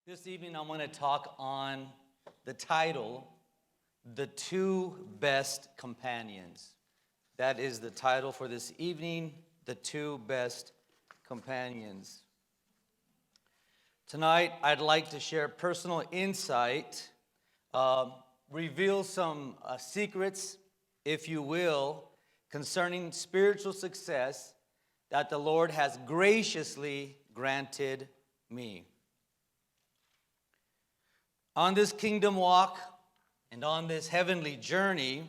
This evening, I want to talk on the title, The Two Best Companions. That is the title for this evening, The Two Best Companions. Tonight, I'd like to share personal insight, reveal some secrets, if you will, concerning spiritual success that the Lord has graciously granted me. On this kingdom walk and on this heavenly journey,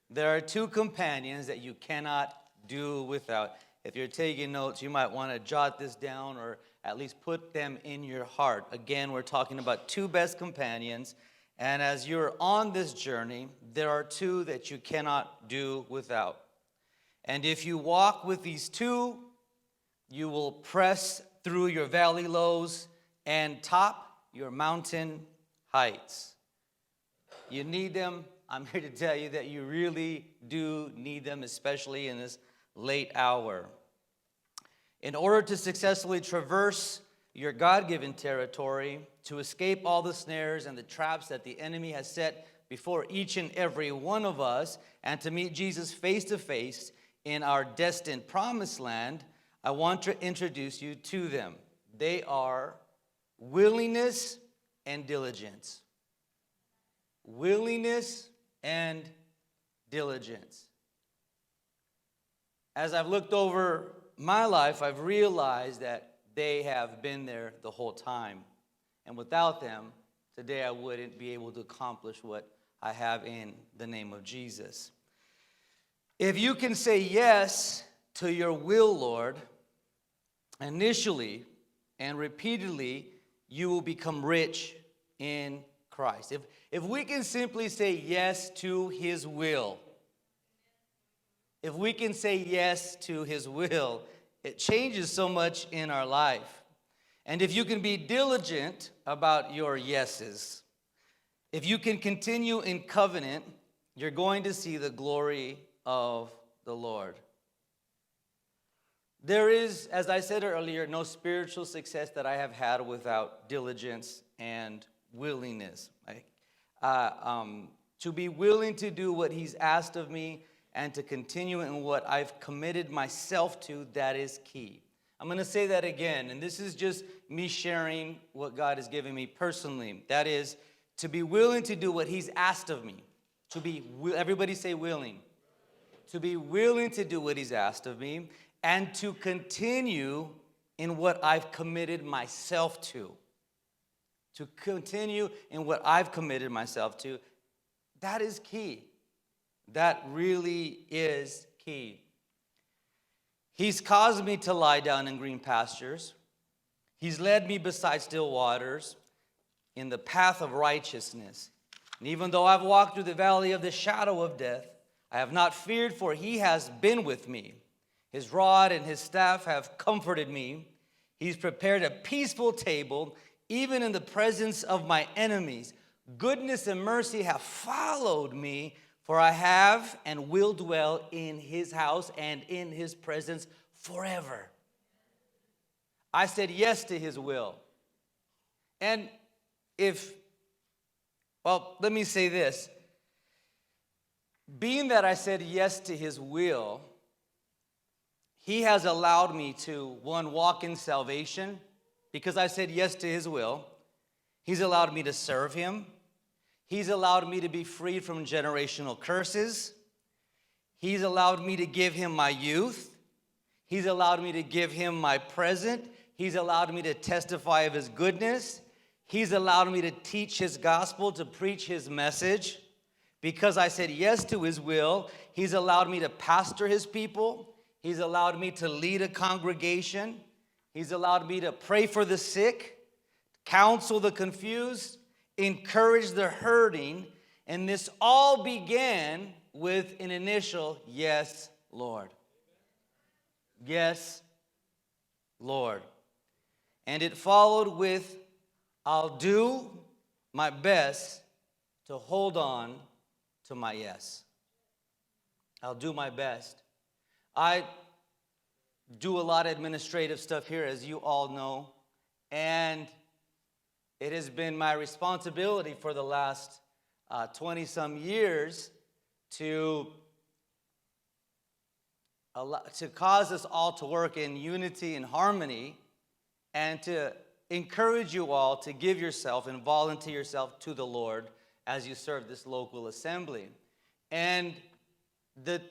there are two companions that you cannot do without. If you're taking notes, you might want to jot this down or at least put them in your heart. Again, we're talking about two best companions. And as you're on this journey, there are two that you cannot do without. And if you walk with these two, you will press through your valley lows and top your mountain heights. You need them. I'm here to tell you that you really do need them, especially in this late hour. In order to successfully traverse your God-given territory, to escape all the snares and the traps that the enemy has set before each and every one of us, and to meet Jesus face to face in our destined promised land, I want to introduce you to them. They are willingness and diligence. Willingness and diligence. As I've looked over my life, I've realized that they have been there the whole time. And without them, today I wouldn't be able to accomplish what I have in the name of Jesus. If you can say yes to your will, Lord, initially and repeatedly, you will become rich in Christ. If we can simply say yes to His will, if we can say yes to His will, it changes so much in our life. And if you can be diligent about your yeses, if you can continue in covenant, you're going to see the glory of the Lord. There is, as I said earlier, no spiritual success that I have had without diligence and willingness. To be willing to do what He's asked of me and to continue in what I've committed myself to, that is key. I'm going to say that again, and this is just me sharing what God has given me personally. That is, to be willing to do what He's asked of me. Everybody say willing. To be willing to do what He's asked of me, and to continue in what I've committed myself to. To continue in what I've committed myself to, that is key. That really is key. He's caused me to lie down in green pastures. He's led me beside still waters in the path of righteousness. And even though I've walked through the valley of the shadow of death, I have not feared, for He has been with me. His rod and His staff have comforted me. He's prepared a peaceful table, even in the presence of my enemies. Goodness and mercy have followed me, for I have and will dwell in His house and in His presence forever. I said yes to His will. And let me say this. Being that I said yes to His will, He has allowed me to, one, walk in salvation, because I said yes to His will. He's allowed me to serve Him. He's allowed me to be freed from generational curses. He's allowed me to give Him my youth. He's allowed me to give Him my present. He's allowed me to testify of His goodness. He's allowed me to teach His gospel, to preach His message. Because I said yes to His will, He's allowed me to pastor His people. He's allowed me to lead a congregation. He's allowed me to pray for the sick, counsel the confused, encourage the hurting. And this all began with an initial, yes, Lord. Yes, Lord. And it followed with, I'll do my best to hold on to my yes. I'll do my best. I do a lot of administrative stuff here, as you all know. And it has been my responsibility for the last 20-some years to cause us all to work in unity and harmony, and to encourage you all to give yourself and volunteer yourself to the Lord as you serve this local assembly. And the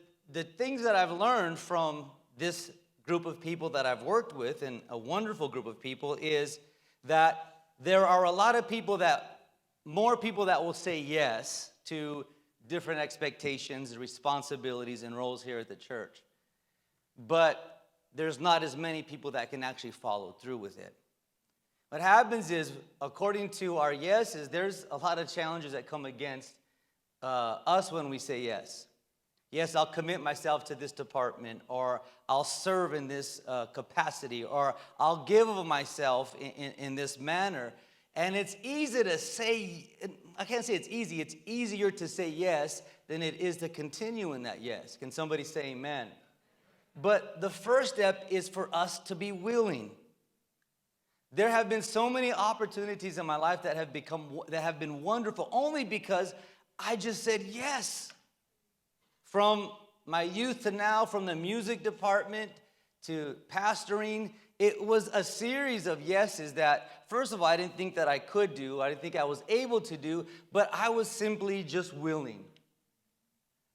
things that I've learned from this group of people that I've worked with, and a wonderful group of people, is that there are a lot of people more people that will say yes to different expectations, responsibilities, and roles here at the church. But there's not as many people that can actually follow through with it. What happens is, according to our yeses, there's a lot of challenges that come against us when we say yes. Yes, I'll commit myself to this department, or I'll serve in this capacity, or I'll give of myself in this manner. And it's easy to say, I can't say it's easy, it's easier to say yes than it is to continue in that yes. Can somebody say amen? But the first step is for us to be willing. There have been so many opportunities in my life that have been wonderful only because I just said yes. From my youth to now, from the music department to pastoring, it was a series of yeses that, first of all, I didn't think that I could do. I didn't think I was able to do, but I was simply just willing.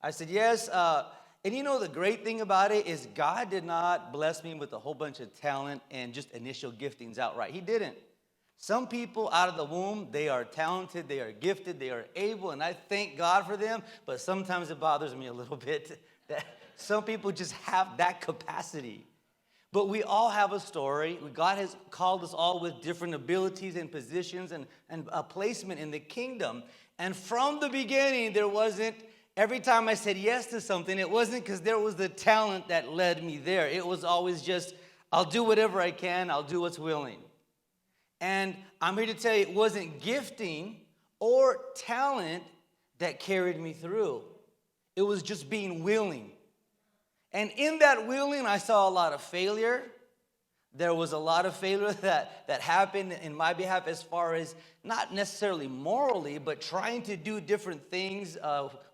I said yes. And you know, the great thing about it is God did not bless me with a whole bunch of talent and just initial giftings outright. He didn't. Some people out of the womb, they are talented, they are gifted, they are able, and I thank God for them, but sometimes it bothers me a little bit that some people just have that capacity. But we all have a story. God has called us all with different abilities and positions and a placement in the kingdom. And from the beginning, there wasn't, every time I said yes to something, it wasn't because there was the talent that led me there. It was always just, I'll do whatever I can, I'll do what's willing. And I'm here to tell you, it wasn't gifting or talent that carried me through. It was just being willing. And in that willing, I saw a lot of failure. There was a lot of failure that happened in my behalf as far as not necessarily morally, but trying to do different things.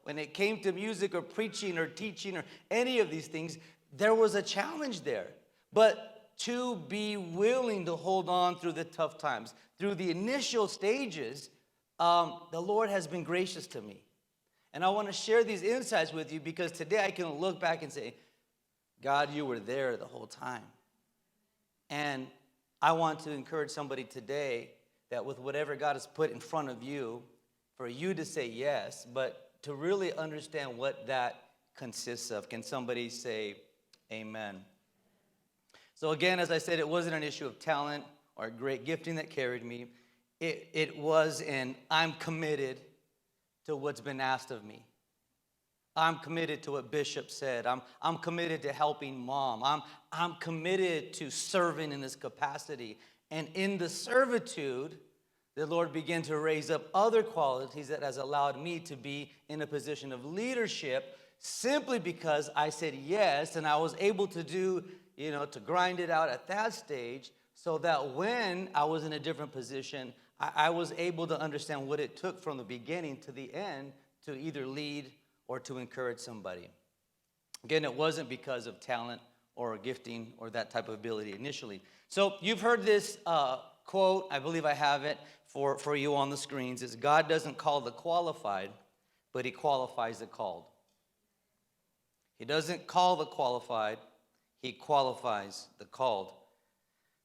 When it came to music or preaching or teaching or any of these things, there was a challenge there. But to be willing to hold on through the tough times, through the initial stages, the Lord has been gracious to me. And I want to share these insights with you because today I can look back and say, God, you were there the whole time. And I want to encourage somebody today that with whatever God has put in front of you, for you to say yes, but to really understand what that consists of. Can somebody say amen? So again, as I said, it wasn't an issue of talent or great gifting that carried me. It was an I'm committed to what's been asked of me. I'm committed to what Bishop said. I'm committed to helping Mom. I'm committed to serving in this capacity. And in the servitude, the Lord began to raise up other qualities that has allowed me to be in a position of leadership simply because I said yes, and I was able to do, to grind it out at that stage so that when I was in a different position, I was able to understand what it took from the beginning to the end to either lead or to encourage somebody. Again, it wasn't because of talent or gifting or that type of ability initially. So you've heard this quote, I believe I have it for you on the screens. It's God doesn't call the qualified, but he qualifies the called. He doesn't call the qualified, he qualifies the called.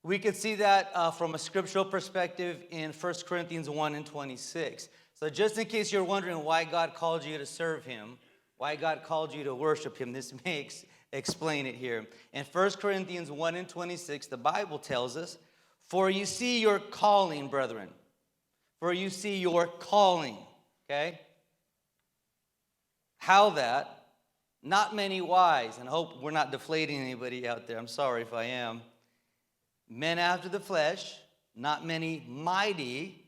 We could see that from a scriptural perspective in 1 Corinthians 1:26. So just in case you're wondering why God called you to serve him, why God called you to worship him, this makes explain it here. In 1 Corinthians 1:26, the Bible tells us, for you see your calling, brethren. For you see your calling, okay? How that, not many wise, and I hope we're not deflating anybody out there. I'm sorry if I am. Men after the flesh, not many mighty,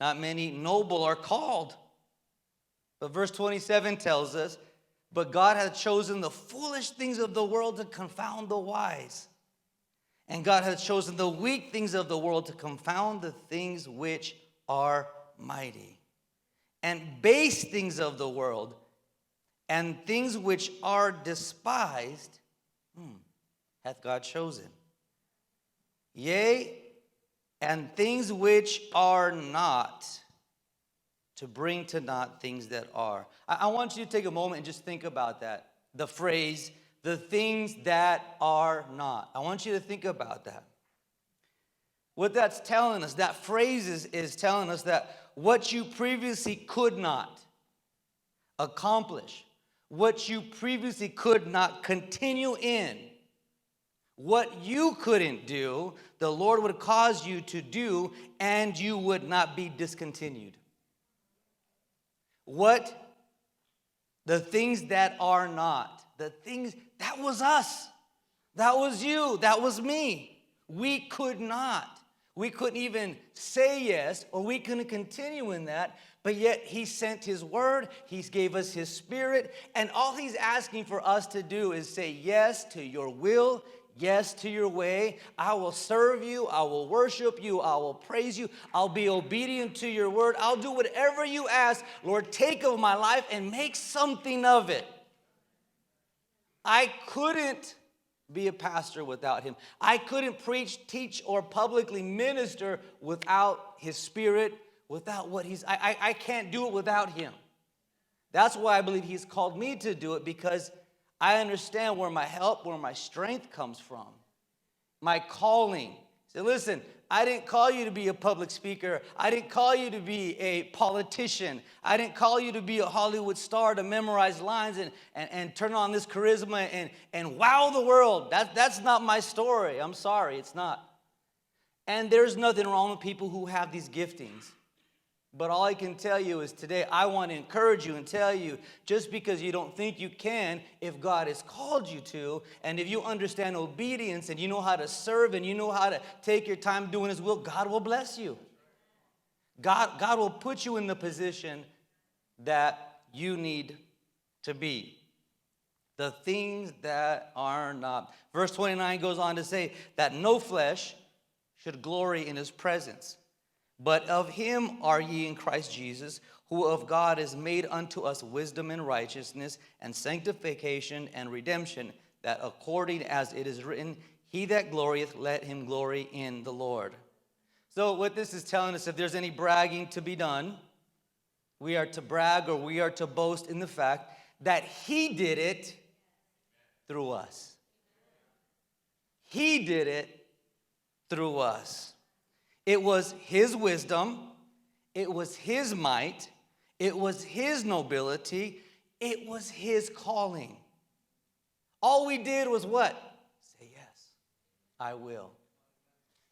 not many noble are called. But verse 27 tells us, but God hath chosen the foolish things of the world to confound the wise. And God hath chosen the weak things of the world to confound the things which are mighty. And base things of the world, and things which are despised, hath God chosen. Yea, and things which are not, to bring to naught things that are. I want you to take a moment and just think about that. The phrase, the things that are not. I want you to think about that. What that's telling us, that phrase is telling us that what you previously could not accomplish, what you previously could not continue in, what you couldn't do, the Lord would cause you to do, and you would not be discontinued. What? The things that are not. The things, that was us. That was you. That was me. We could not. We couldn't even say yes, or we couldn't continue in that. But yet he sent his word. He gave us his spirit. And all he's asking for us to do is say yes to your will, yes to your way. I will serve you. I will worship you. I will praise you. I'll be obedient to your word. I'll do whatever you ask. Lord, take of my life and make something of it. I couldn't be a pastor without him. I couldn't preach, teach, or publicly minister without his spirit, without what he's... I can't do it without him. That's why I believe he's called me to do it, because I understand where my help, where my strength comes from. My calling. So listen, I didn't call you to be a public speaker. I didn't call you to be a politician. I didn't call you to be a Hollywood star to memorize lines and turn on this charisma and wow the world. That's not my story. I'm sorry, it's not. And there's nothing wrong with people who have these giftings. But all I can tell you is today, I want to encourage you and tell you, just because you don't think you can, if God has called you to, and if you understand obedience and you know how to serve and you know how to take your time doing his will, God will bless you. God will put you in the position that you need to be. The things that are not. Verse 29 goes on to say that no flesh should glory in his presence. But of him are ye in Christ Jesus, who of God is made unto us wisdom and righteousness and sanctification and redemption, that according as it is written, he that glorieth, let him glory in the Lord. So what this is telling us, if there's any bragging to be done, we are to brag or we are to boast in the fact that he did it through us. He did it through us. It was his wisdom, it was his might, it was his nobility, it was his calling. All we did was what? Say yes, I will.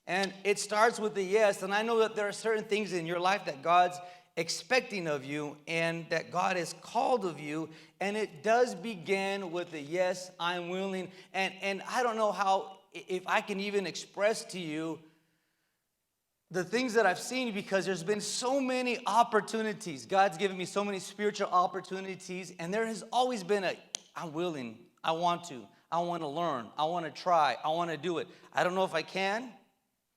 And it starts with the yes, and I know that there are certain things in your life that God's expecting of you and that God has called of you, and it does begin with the yes, I'm willing. And I don't know how, if I can even express to you the things that I've seen, because there's been so many opportunities. God's given me so many spiritual opportunities, and there has always been I'm willing, I want to learn, I want to try, I want to do it. I don't know if I can,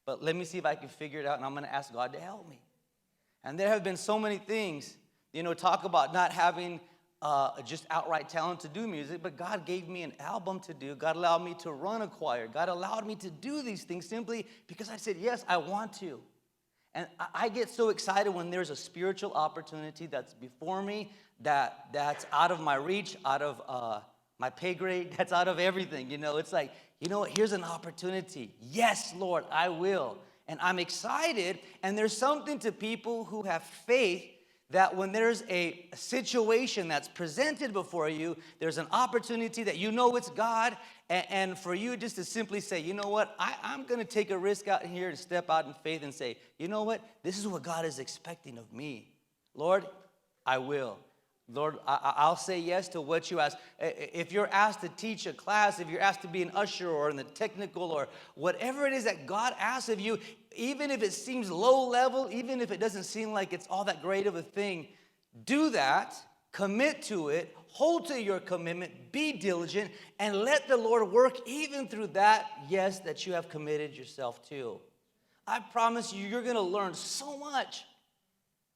but let me see if I can figure it out, and I'm going to ask God to help me. And there have been so many things, talk about not having just outright talent to do music, but God gave me an album to do. God allowed me to run a choir. God allowed me to do these things simply because I said, yes, I want to. And I get so excited when there's a spiritual opportunity that's before me, that's out of my reach, out of my pay grade, that's out of everything. It's like, what, here's an opportunity. Yes, Lord, I will. And I'm excited, and there's something to people who have faith that when there's a situation that's presented before you, there's an opportunity that it's God, and for you just to simply say, you know what, I'm going to take a risk out here and step out in faith and say, you know what, this is what God is expecting of me. Lord, I will. Lord, I'll say yes to what you ask. If you're asked to teach a class, if you're asked to be an usher or in the technical or whatever it is that God asks of you, even if it seems low level, even if it doesn't seem like it's all that great of a thing, do that commit to it, hold to your commitment, be diligent, and let the Lord work even through that yes that you have committed yourself to. I promise you, you're going to learn so much.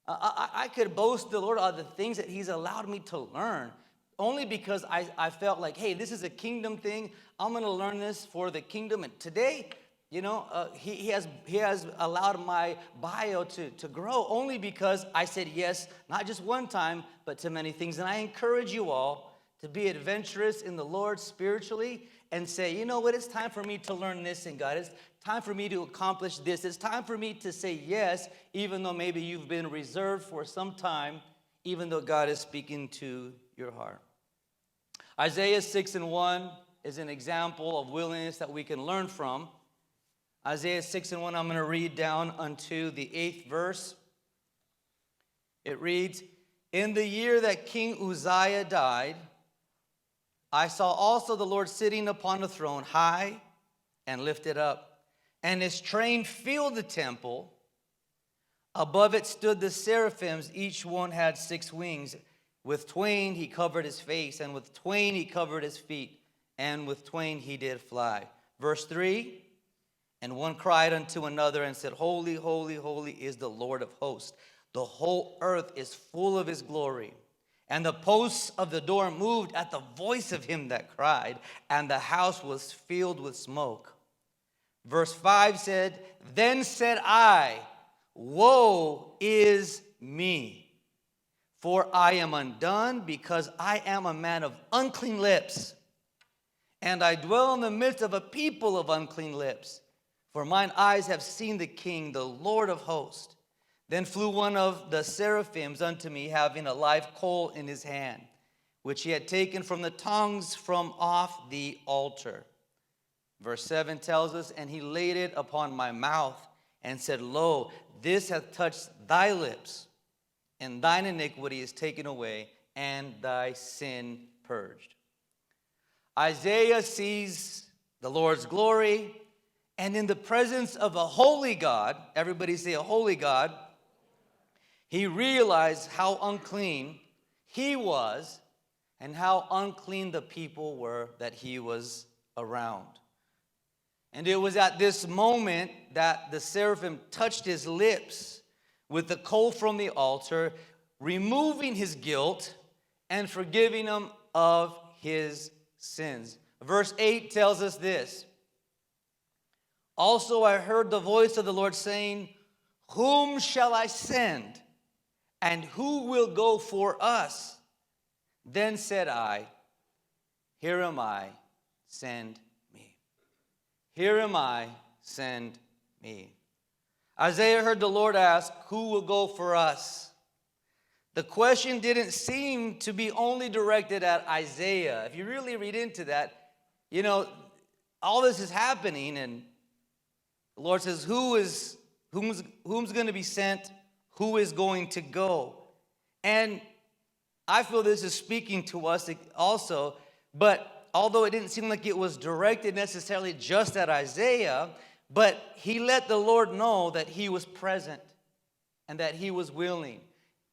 I could boast the Lord of the things that He's allowed me to learn only because I felt like, hey, this is a kingdom thing. I'm going to learn this for the kingdom. And today, he has allowed my bio to grow only because I said yes, not just one time, but to many things. And I encourage you all to be adventurous in the Lord spiritually and say, you know what, it's time for me to learn this in God. It's time for me to accomplish this. It's time for me to say yes, even though maybe you've been reserved for some time, even though God is speaking to your heart. Isaiah 6:1 is an example of willingness that we can learn from. Isaiah 6:1, I'm going to read down unto the 8th verse. It reads, "In the year that King Uzziah died, I saw also the Lord sitting upon a throne, high and lifted up, and his train filled the temple. Above it stood the seraphims, each one had 6 wings. With twain he covered his face, and with twain he covered his feet, and with twain he did fly." Verse 3, "And one cried unto another and said, Holy, holy, holy is the Lord of hosts. The whole earth is full of his glory. And the posts of the door moved at the voice of him that cried, and the house was filled with smoke." Verse 5 said, "Then said I, Woe is me, for I am undone, because I am a man of unclean lips, and I dwell in the midst of a people of unclean lips. For mine eyes have seen the King, the Lord of hosts. Then flew one of the seraphims unto me, having a live coal in his hand, which he had taken from the tongues from off the altar." Verse 7 tells us, "And he laid it upon my mouth, and said, Lo, this hath touched thy lips, and thine iniquity is taken away, and thy sin purged." Isaiah sees the Lord's glory, and in the presence of a holy God, everybody say a holy God, he realized how unclean he was and how unclean the people were that he was around. And it was at this moment that the seraphim touched his lips with the coal from the altar, removing his guilt and forgiving him of his sins. Verse 8 tells us this, "Also I heard the voice of the Lord saying, Whom shall I send? And who will go for us? Then said I, Here am I, send me. Here am I, send me." Isaiah heard the Lord ask, who will go for us? The question didn't seem to be only directed at Isaiah. If you really read into that, all this is happening, and the Lord says, whom's going to be sent? Who is going to go? And I feel this is speaking to us also, but although it didn't seem like it was directed necessarily just at Isaiah, but he let the Lord know that he was present and that he was willing.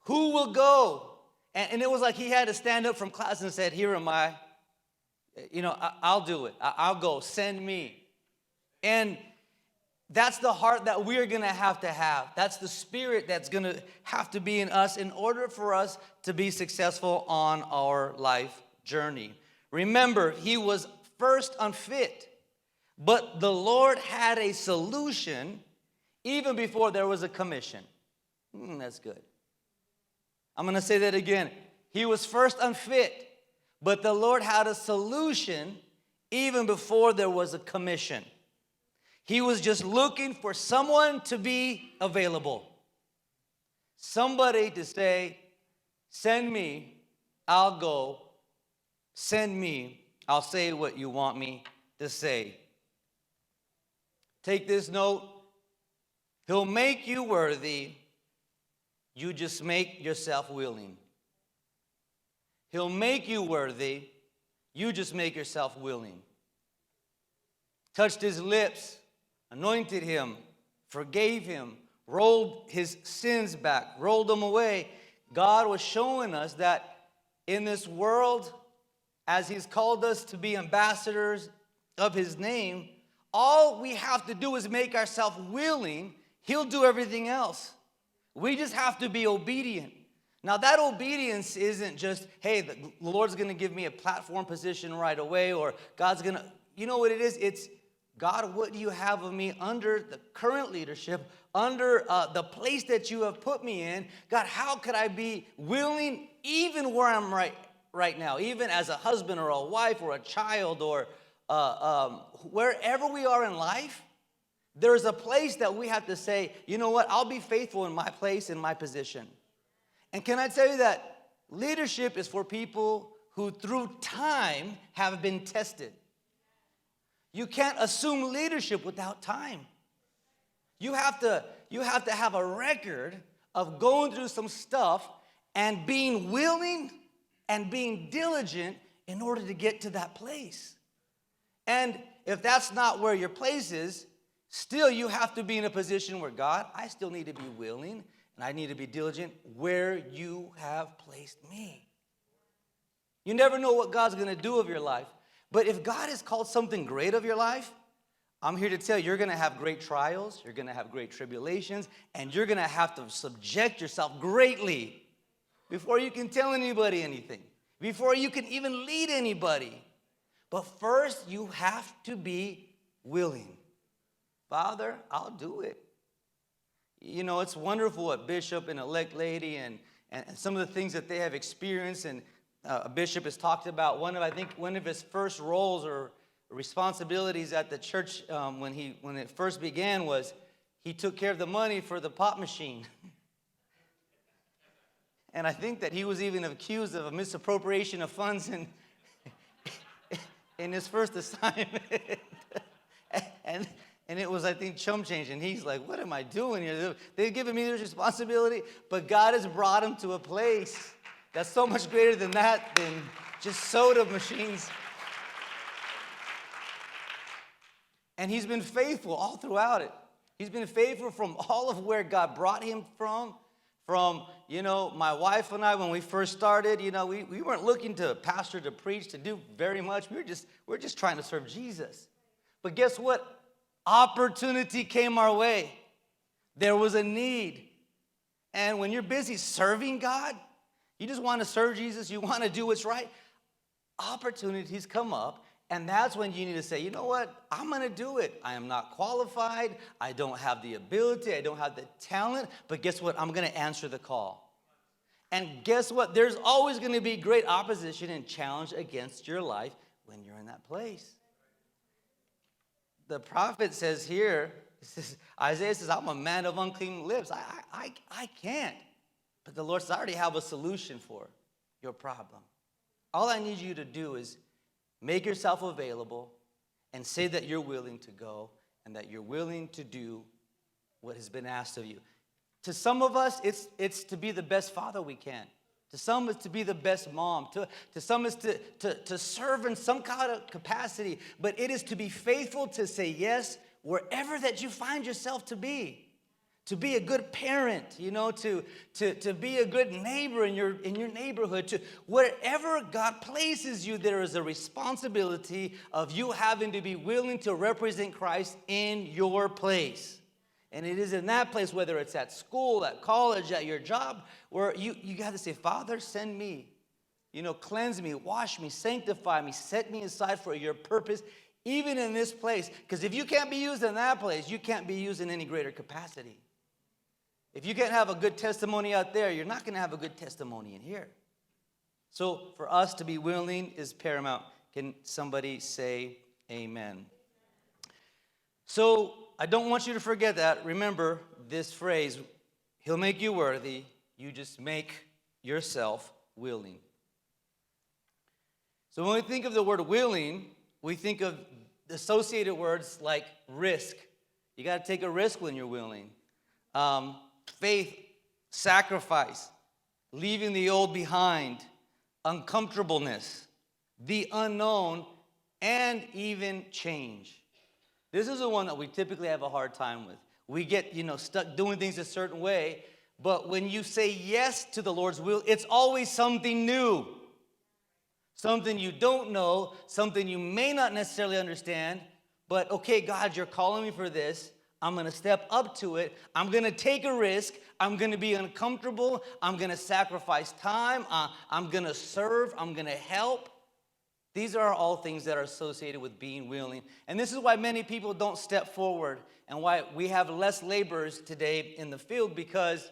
Who will go? And it was like he had to stand up from class and said, "Here am I. I'll do it. I'll go. Send me." And that's the heart that we're going to have. That's the spirit that's going to have to be in us in order for us to be successful on our life journey. Remember, he was first unfit, but the Lord had a solution even before there was a commission. That's good. I'm going to say that again. He was first unfit, but the Lord had a solution even before there was a commission. He was just looking for someone to be available. Somebody to say, "Send me, I'll go. Send me, I'll say what you want me to say." Take this note. He'll make you worthy. You just make yourself willing. He'll make you worthy. You just make yourself willing. Touched his lips, anointed him, forgave him, rolled his sins back, rolled them away. God was showing us that in this world, as he's called us to be ambassadors of his name, all we have to do is make ourselves willing. He'll do everything else. We just have to be obedient. Now, that obedience isn't just, hey, the Lord's going to give me a platform position right away, or God's going to, you know what it is? It's, God, what do you have of me under the current leadership, under the place that you have put me in? God, how could I be willing, even where I'm right now, even as a husband or a wife or a child or wherever we are in life, there's a place that we have to say, you know what, I'll be faithful in my place, in my position. And can I tell you that leadership is for people who through time have been tested. You can't assume leadership without time. You have to have a record of going through some stuff and being willing and being diligent in order to get to that place. And if that's not where your place is, still you have to be in a position where, God, I still need to be willing and I need to be diligent where you have placed me. You never know what God's going to do of your life. But if God has called something great of your life, I'm here to tell you, you're going to have great trials, you're going to have great tribulations, and you're going to have to subject yourself greatly before you can tell anybody anything, before you can even lead anybody. But first, you have to be willing. Father, I'll do it. You know, it's wonderful what Bishop and elect lady and some of the things that they have experienced, and a bishop has talked about one of his first roles or responsibilities at the church when it first began was he took care of the money for the pop machine. And I think that he was even accused of a misappropriation of funds in his first assignment. And it was, I think, chump change. And he's like, what am I doing here? They've given me this responsibility, but God has brought him to a place that's so much greater than that, than just soda machines. And he's been faithful all throughout it. He's been faithful from all of where God brought him from. From, you know, my wife and I, when we first started, you know, we weren't looking to pastor, to preach, to do very much. We're just trying to serve Jesus. But guess what? Opportunity came our way. There was a need. And when you're busy serving God, you just want to serve Jesus, you want to do what's right, opportunities come up, and that's when you need to say, you know what, I'm going to do it. I am not qualified, I don't have the ability, I don't have the talent, but guess what, I'm going to answer the call. And guess what, there's always going to be great opposition and challenge against your life when you're in that place. The prophet says here, Isaiah says, I'm a man of unclean lips. I can't. But the Lord says, I already have a solution for your problem. All I need you to do is make yourself available and say that you're willing to go and that you're willing to do what has been asked of you. To some of us, it's to be the best father we can. To some, it's to be the best mom. To some, it's to serve in some kind of capacity. But it is to be faithful to say yes wherever that you find yourself to be. To be a good parent, you know, to be a good neighbor in your neighborhood. To wherever God places you, there is a responsibility of you having to be willing to represent Christ in your place. And it is in that place, whether it's at school, at college, at your job, where you have to say, Father, send me. You know, cleanse me, wash me, sanctify me, set me aside for your purpose, even in this place. Because if you can't be used in that place, you can't be used in any greater capacity. If you can't have a good testimony out there, you're not going to have a good testimony in here. So for us to be willing is paramount. Can somebody say amen? So I don't want you to forget that. Remember this phrase, he'll make you worthy. You just make yourself willing. So when we think of the word willing, we think of associated words like risk. You got to take a risk when you're willing. Faith, sacrifice, leaving the old behind, uncomfortableness, the unknown, and even change. This is the one that we typically have a hard time with. We get, stuck doing things a certain way, but when you say yes to the Lord's will, it's always something new. something you don't know, something you may not necessarily understand, but okay, God, you're calling me for this. I'm going to step up to it. I'm going to take a risk. I'm going to be uncomfortable. I'm going to sacrifice time. I'm going to serve. I'm going to help. These are all things that are associated with being willing. And this is why many people don't step forward and why we have less laborers today in the field, because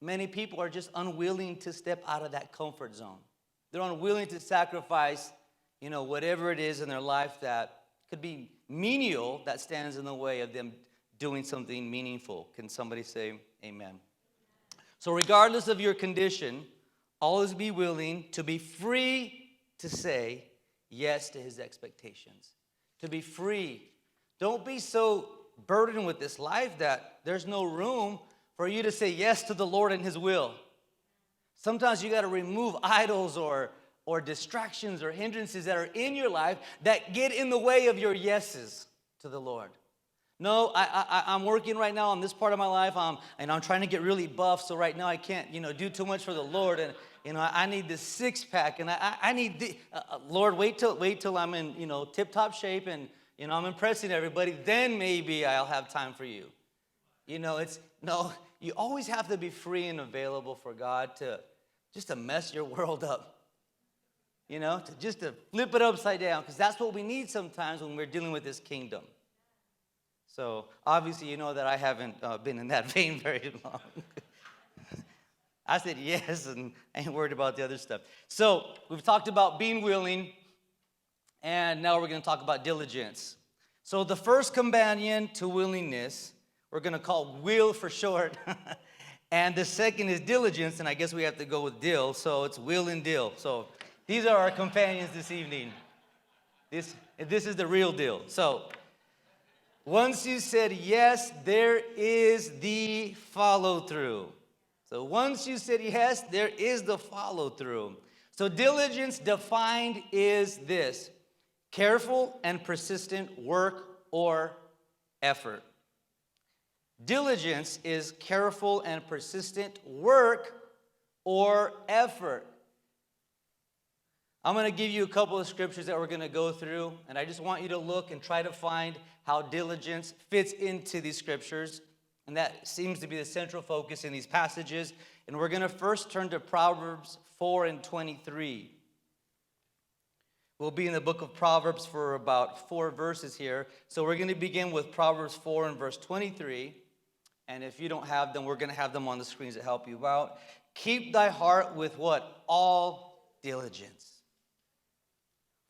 many people are just unwilling to step out of that comfort zone. They're unwilling to sacrifice, whatever it is in their life that could be menial that stands in the way of them doing something meaningful. Can somebody say amen? So regardless of your condition, always be willing to be free to say yes to his expectations. To be free. Don't be so burdened with this life that there's no room for you to say yes to the Lord and his will. Sometimes you got to remove idols or distractions or hindrances that are in your life that get in the way of your yeses to the Lord. No, I'm working right now on this part of my life, and I'm trying to get really buff, so right now I can't, do too much for the Lord, and, I need this six-pack, and I need the, Lord, wait till I'm in, tip-top shape, and, I'm impressing everybody, then maybe I'll have time for you. You always have to be free and available for God to mess your world up. To flip it upside down, because that's what we need sometimes when we're dealing with this kingdom. So obviously you know that I haven't been in that vein very long. I said yes, and I ain't worried about the other stuff. So we've talked about being willing, and now we're going to talk about diligence. So the first companion to willingness, we're going to call will for short. And the second is diligence, and I guess we have to go with dill, so it's will and dill. So these are our companions this evening. This is the real deal. So once you said yes, there is the follow-through. So once you said yes, there is the follow-through. So diligence defined is this: careful and persistent work or effort. Diligence is careful and persistent work or effort. I'm going to give you a couple of scriptures that we're going to go through, and I just want you to look and try to find how diligence fits into these scriptures, and that seems to be the central focus in these passages. And we're going to first turn to Proverbs 4 and 23. We'll be in the book of Proverbs for about 4 verses here. So we're going to begin with Proverbs 4 and verse 23. And if you don't have them, we're going to have them on the screens to help you out. Keep thy heart with what? All diligence.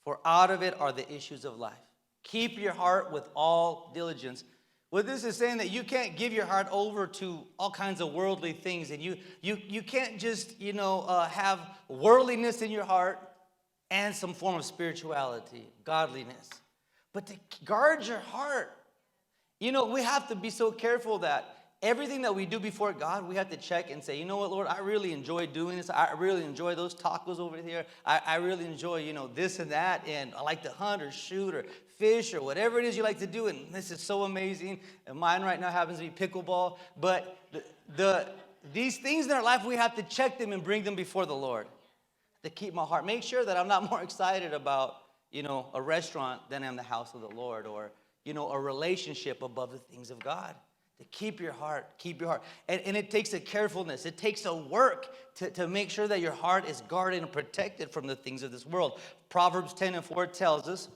For out of it are the issues of life. Keep your heart with all diligence. What this is saying, that you can't give your heart over to all kinds of worldly things, and you can't just have worldliness in your heart and some form of spirituality, godliness. But to guard your heart, we have to be so careful that everything that we do before God, we have to check and say, you know what, Lord, I really enjoy doing this. I really enjoy those tacos over here. I really enjoy, this and that. And I like to hunt or shoot or fish or whatever it is you like to do. And this is so amazing. And mine right now happens to be pickleball. But these things in our life, we have to check them and bring them before the Lord to keep my heart. Make sure that I'm not more excited about, a restaurant than I am the house of the Lord, or, a relationship above the things of God. To keep your heart. And it takes a carefulness. It takes a work to make sure that your heart is guarded and protected from the things of this world. Proverbs 10 and 4 tells us,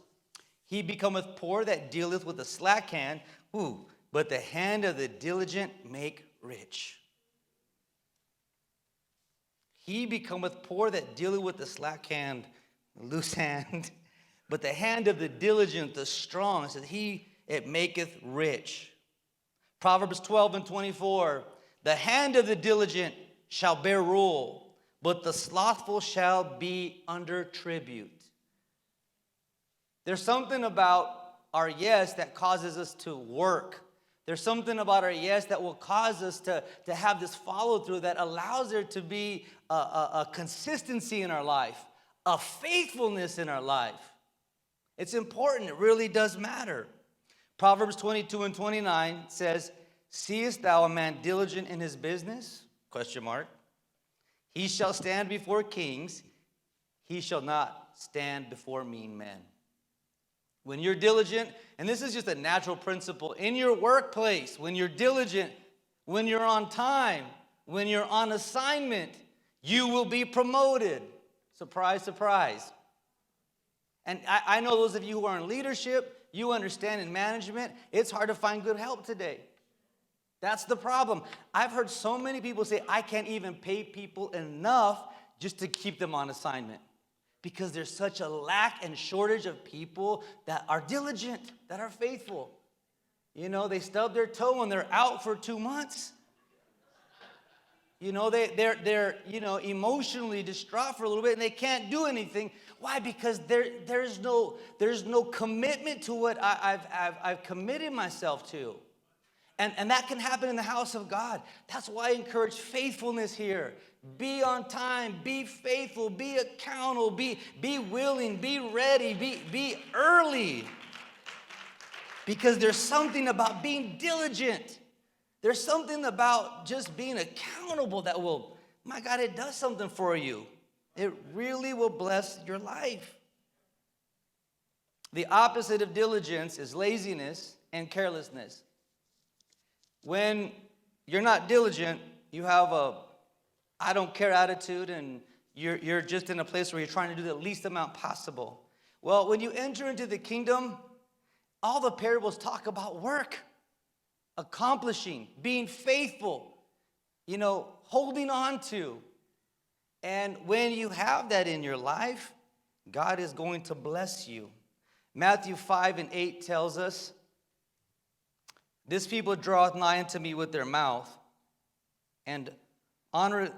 he becometh poor that dealeth with a slack hand, but the hand of the diligent make rich. He becometh poor that dealeth with the slack hand, loose hand, but the hand of the diligent, the strong, says it maketh rich. Proverbs 12 and 24, the hand of the diligent shall bear rule, but the slothful shall be under tribute. There's something about our yes that causes us to work. There's something about our yes that will cause us to have this follow-through that allows there to be a consistency in our life, a faithfulness in our life. It's important. It really does matter. Proverbs 22 and 29 says, seest thou a man diligent in his business? ? He shall stand before kings. he shall not stand before mean men. When you're diligent, and this is just a natural principle, in your workplace, when you're diligent, when you're on time, when you're on assignment, you will be promoted. Surprise, surprise. And I know those of you who are in leadership, you understand in management, it's hard to find good help today. That's the problem. I've heard so many people say, I can't even pay people enough just to keep them on assignment. Because there's such a lack and shortage of people that are diligent, that are faithful. You know, they stub their toe and they're out for 2 months. You know, they're emotionally distraught for a little bit and they can't do anything. Why? Because there's no commitment to what I've committed myself to. And that can happen in the house of God. That's why I encourage faithfulness here. Be on time, be faithful, be accountable, be willing, be ready, be early. Because there's something about being diligent. There's something about just being accountable that will, my God, it does something for you. It really will bless your life. The opposite of diligence is laziness and carelessness. When you're not diligent, you have a I don't care attitude, and you're just in a place where you're trying to do the least amount possible. Well, when you enter into the kingdom, all the parables talk about work, accomplishing, being faithful, holding on to. And when you have that in your life, God is going to bless you. Matthew 5:8 tells us, this people draweth nigh unto me with their mouth, and honor,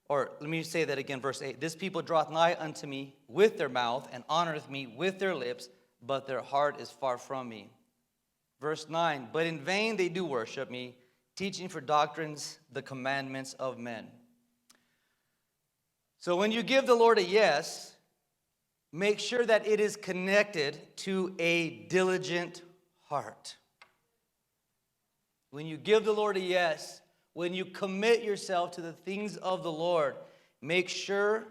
or let me say that again, verse 8. This people draweth nigh unto me with their mouth, and honoreth me with their lips, but their heart is far from me. Verse 9, but in vain they do worship me, teaching for doctrines the commandments of men. So when you give the Lord a yes, make sure that it is connected to a diligent heart. When you give the Lord a yes, when you commit yourself to the things of the Lord, make sure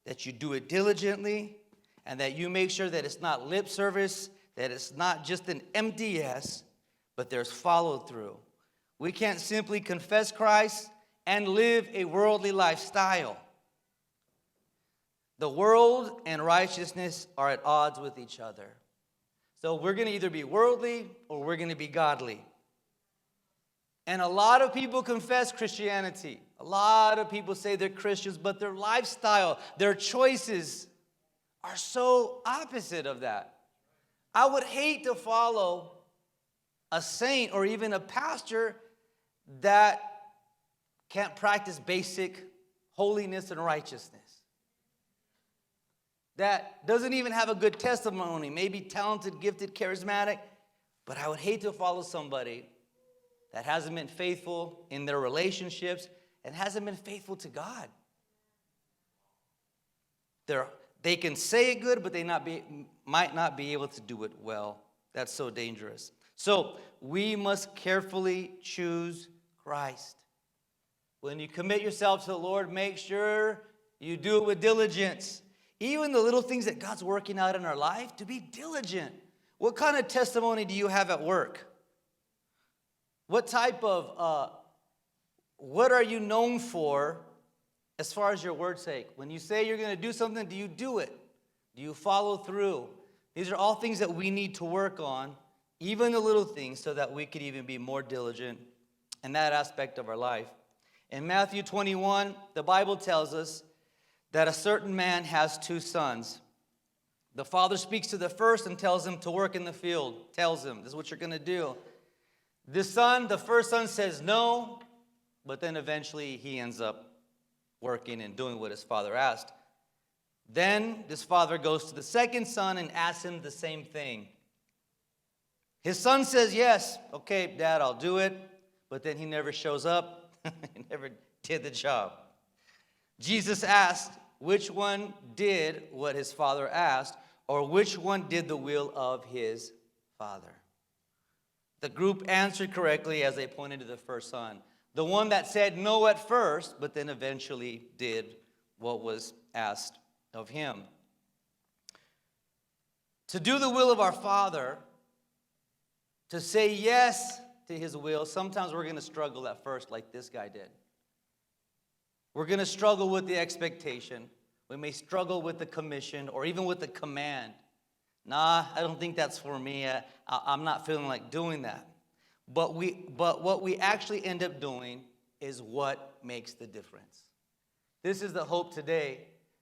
that you do it diligently, and that you make sure that it's not lip service, that it's not just an empty yes, but there's follow through. We can't simply confess Christ and live a worldly lifestyle. The world and righteousness are at odds with each other. So we're going to either be worldly or we're going to be godly. And a lot of people confess Christianity. A lot of people say they're Christians, but their lifestyle, their choices are so opposite of that. I would hate to follow a saint or even a pastor that can't practice basic holiness and righteousness. That doesn't even have a good testimony, maybe talented, gifted, charismatic, but I would hate to follow somebody that hasn't been faithful in their relationships and hasn't been faithful to God. They can say it good, but they might not be able to do it well. That's so dangerous. So we must carefully choose Christ. When you commit yourself to the Lord, make sure you do it with diligence. Even the little things that God's working out in our life, to be diligent. What kind of testimony do you have at work? What type of, what are you known for as far as your word's sake? When you say you're going to do something, do you do it? Do you follow through? These are all things that we need to work on, even the little things, so that we could even be more diligent in that aspect of our life. In Matthew 21, the Bible tells us that a certain man has 2 sons. The father speaks to the first and tells him to work in the field. Tells him, this is what you're going to do. The first son says no, but then eventually he ends up working and doing what his father asked. Then this father goes to the second son and asks him the same thing. His son says, yes, okay, Dad, I'll do it. But then he never shows up. He never did the job. Jesus asked which one did what his father asked, or which one did the will of his father. The group answered correctly as they pointed to the first son. The one that said no at first, but then eventually did what was asked of him. To do the will of our Father, to say yes to his will, sometimes we're going to struggle at first like this guy did. We're going to struggle with the expectation. We may struggle with the commission or even with the command. Nah, I don't think that's for me. I'm not feeling like doing that. But what we actually end up doing is what makes the difference. This is the hope today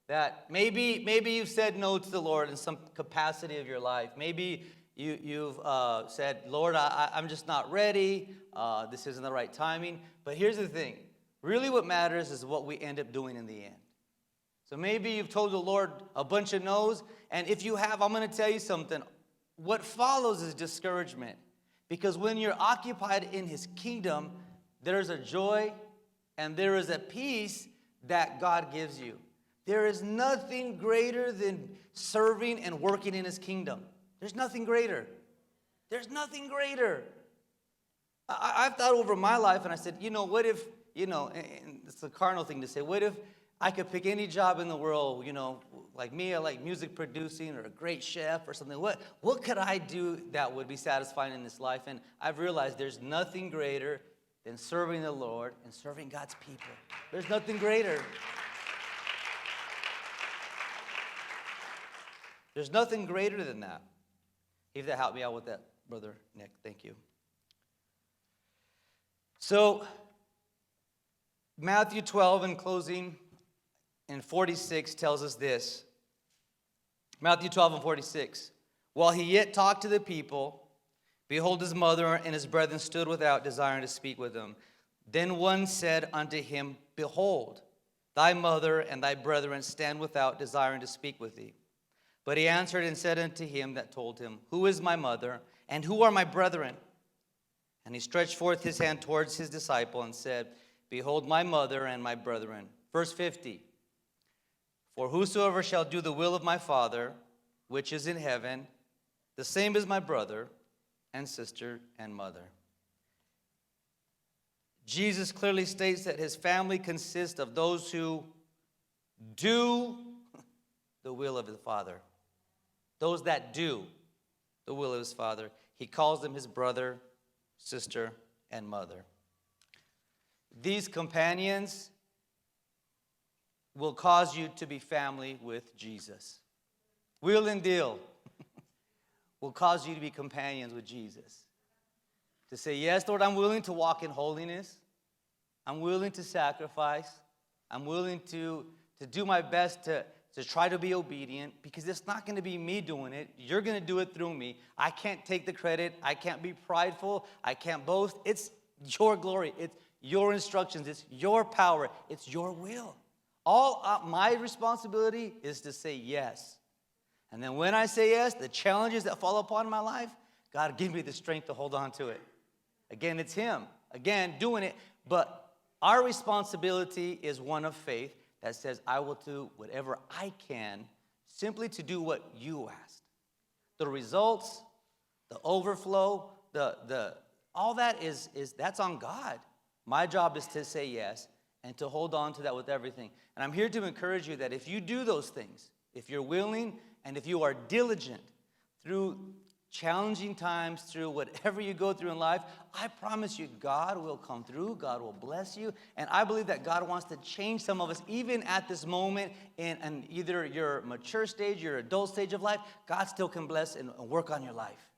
that maybe you've said no to the Lord in some capacity of your life. Maybe you've said, Lord, I'm just not ready. This isn't the right timing. But here's the thing. Really what matters is what we end up doing in the end. So maybe you've told the Lord a bunch of no's. And if you have, I'm going to tell you something. What follows is discouragement. Because when you're occupied in his kingdom, there's a joy and there is a peace that God gives you. There is nothing greater than serving and working in his kingdom. There's nothing greater. There's nothing greater. I've thought over my life and I said, what if, and it's a carnal thing to say, what if I could pick any job in the world, like me, I like music producing or a great chef or something. What could I do that would be satisfying in this life? And I've realized there's nothing greater than serving the Lord and serving God's people. There's nothing greater. There's nothing greater than that. If that helped me out with that, Brother Nick, thank you. So, Matthew 12 in closing and 46 tells us this. Matthew 12 and 46. While he yet talked to the people, behold, his mother and his brethren stood without, desiring to speak with him. Then one said unto him, Behold, thy mother and thy brethren stand without, desiring to speak with thee. But he answered and said unto him that told him, Who is my mother, and who are my brethren? And he stretched forth his hand towards his disciple and said, Behold my mother and my brethren. Verse 50. For whosoever shall do the will of my Father, which is in heaven, the same is my brother and sister and mother. Jesus clearly states that his family consists of those who do the will of the Father. Those that do the will of his Father. He calls them his brother, sister, and mother. These companions will cause you to be family with Jesus. Wheel and deal will cause you to be companions with Jesus. To say, yes, Lord, I'm willing to walk in holiness. I'm willing to sacrifice. I'm willing to do my best to try to be obedient, because it's not going to be me doing it. You're going to do it through me. I can't take the credit. I can't be prideful. I can't boast. It's your glory. It's your instructions. It's your power. It's your will. All my responsibility is to say yes. And then when I say yes, the challenges that fall upon my life, God, give me the strength to hold on to it. Again, it's him. Again, doing it. But our responsibility is one of faith that says, I will do whatever I can simply to do what you asked. The results, the overflow, all that is that's on God. My job is to say yes and to hold on to that with everything. And I'm here to encourage you that if you do those things, if you're willing and if you are diligent through challenging times, through whatever you go through in life, I promise you God will come through, God will bless you. And I believe that God wants to change some of us even at this moment in either your mature stage, your adult stage of life. God still can bless and work on your life.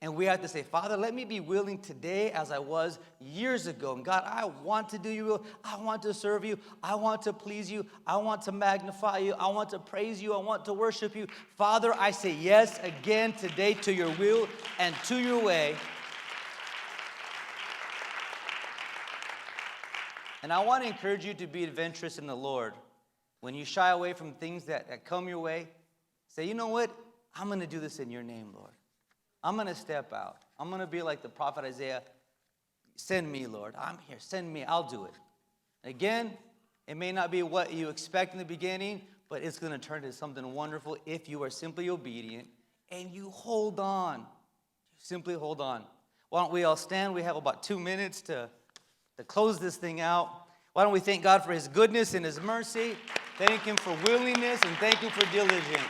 And we have to say, Father, let me be willing today as I was years ago. And God, I want to do your will. I want to serve you. I want to please you. I want to magnify you. I want to praise you. I want to worship you. Father, I say yes again today to your will and to your way. And I want to encourage you to be adventurous in the Lord. When you shy away from things that come your way, say, you know what? I'm going to do this in your name, Lord. I'm going to step out. I'm going to be like the prophet Isaiah. Send me, Lord. I'm here. Send me. I'll do it. Again, it may not be what you expect in the beginning, but it's going to turn into something wonderful if you are simply obedient and you hold on. Simply hold on. Why don't we all stand? We have about 2 minutes to close this thing out. Why don't we thank God for his goodness and his mercy. Thank him for willingness and thank him for diligence.